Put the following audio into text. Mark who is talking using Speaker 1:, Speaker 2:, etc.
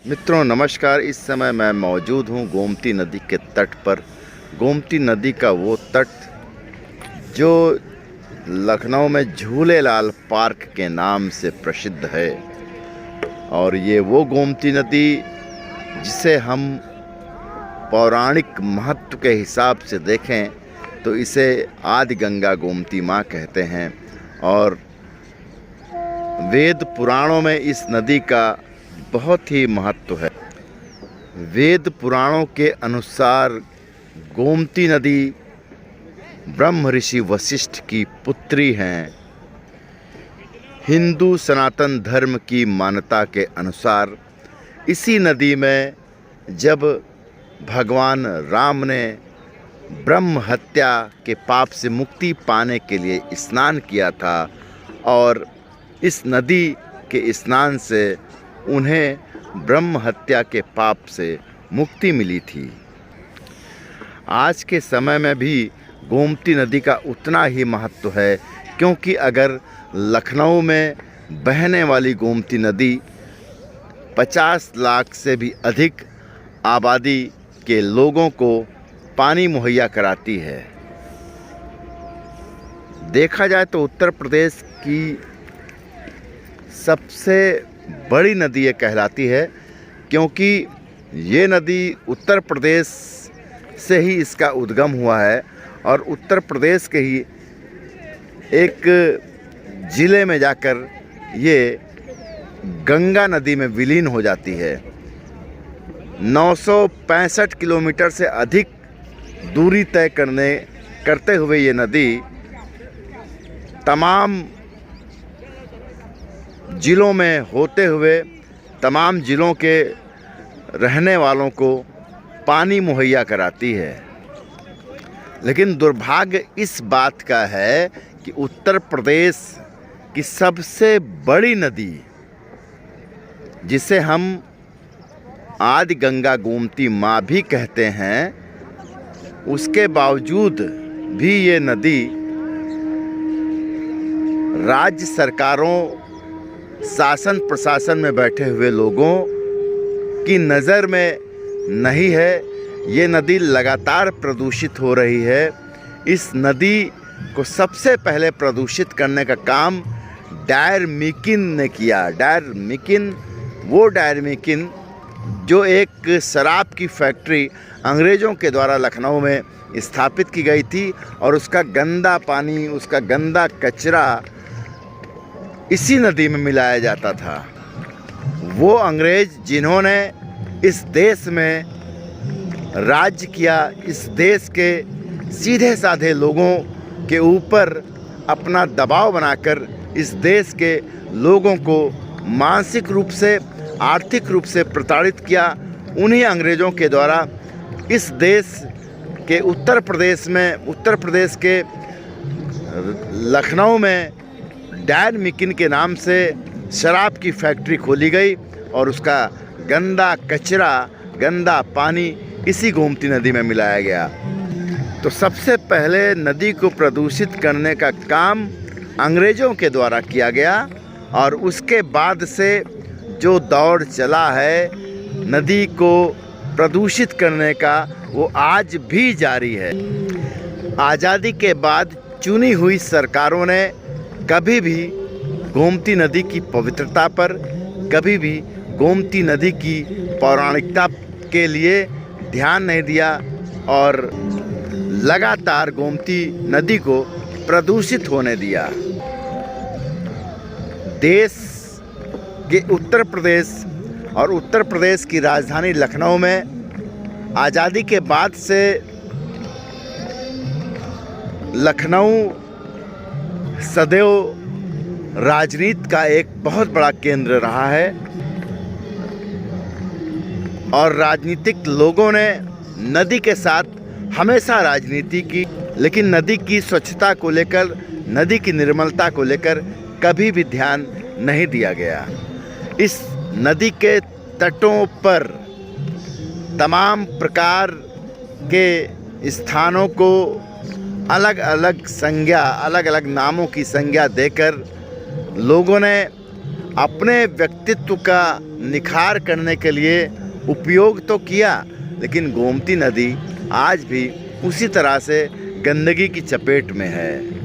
Speaker 1: मित्रों नमस्कार। इस समय मैं मौजूद हूँ गोमती नदी के तट पर। गोमती नदी का वो तट जो लखनऊ में झूलेलाल पार्क के नाम से प्रसिद्ध है, और ये वो गोमती नदी जिसे हम पौराणिक महत्व के हिसाब से देखें तो इसे आदि गंगा गोमती माँ कहते हैं। और वेद पुराणों में इस नदी का बहुत ही महत्व है। वेद पुराणों के अनुसार गोमती नदी ब्रह्म ऋषि वशिष्ठ की पुत्री हैं। हिंदू सनातन धर्म की मान्यता के अनुसार इसी नदी में जब भगवान राम ने ब्रह्म हत्या के पाप से मुक्ति पाने के लिए स्नान किया था, और इस नदी के स्नान से उन्हें ब्रह्म हत्या के पाप से मुक्ति मिली थी। आज के समय में भी गोमती नदी का उतना ही महत्व है, क्योंकि अगर लखनऊ में बहने वाली गोमती नदी 50 लाख से भी अधिक आबादी के लोगों को पानी मुहैया कराती है। देखा जाए तो उत्तर प्रदेश की सबसे बड़ी नदी ये कहलाती है, क्योंकि ये नदी उत्तर प्रदेश से ही इसका उद्गम हुआ है, और उत्तर प्रदेश के ही एक ज़िले में जाकर ये गंगा नदी में विलीन हो जाती है। 965 किलोमीटर से अधिक दूरी तय करते हुए ये नदी तमाम ज़िलों में होते हुए तमाम ज़िलों के रहने वालों को पानी मुहैया कराती है। लेकिन दुर्भाग्य इस बात का है कि उत्तर प्रदेश की सबसे बड़ी नदी, जिसे हम आदि गंगा गोमती माँ भी कहते हैं, उसके बावजूद भी ये नदी राज्य सरकारों, शासन प्रशासन में बैठे हुए लोगों की नज़र में नहीं है। ये नदी लगातार प्रदूषित हो रही है। इस नदी को सबसे पहले प्रदूषित करने का काम डायर मिकिन ने किया। डायर मिकिन जो एक शराब की फैक्ट्री अंग्रेज़ों के द्वारा लखनऊ में स्थापित की गई थी, और उसका गंदा पानी, उसका गंदा कचरा इसी नदी में मिलाया जाता था। वो अंग्रेज़ जिन्होंने इस देश में राज्य किया, इस देश के सीधे साधे लोगों के ऊपर अपना दबाव बनाकर इस देश के लोगों को मानसिक रूप से, आर्थिक रूप से प्रताड़ित किया, उन्हीं अंग्रेज़ों के द्वारा इस देश के उत्तर प्रदेश के लखनऊ में डायर मिकिन के नाम से शराब की फैक्ट्री खोली गई, और उसका गंदा कचरा, गंदा पानी इसी गोमती नदी में मिलाया गया। तो सबसे पहले नदी को प्रदूषित करने का काम अंग्रेज़ों के द्वारा किया गया, और उसके बाद से जो दौर चला है नदी को प्रदूषित करने का, वो आज भी जारी है। आज़ादी के बाद चुनी हुई सरकारों ने कभी भी गोमती नदी की पवित्रता पर, कभी भी गोमती नदी की पौराणिकता के लिए ध्यान नहीं दिया, और लगातार गोमती नदी को प्रदूषित होने दिया। देश के उत्तर प्रदेश और उत्तर प्रदेश की राजधानी लखनऊ में आज़ादी के बाद से लखनऊ सदैव राजनीति का एक बहुत बड़ा केंद्र रहा है, और राजनीतिक लोगों ने नदी के साथ हमेशा राजनीति की, लेकिन नदी की स्वच्छता को लेकर, नदी की निर्मलता को लेकर कभी भी ध्यान नहीं दिया गया। इस नदी के तटों पर तमाम प्रकार के स्थानों को अलग अलग संज्ञा, अलग अलग नामों की संज्ञा देकर लोगों ने अपने व्यक्तित्व का निखार करने के लिए उपयोग तो किया, लेकिन गोमती नदी आज भी उसी तरह से गंदगी की चपेट में है।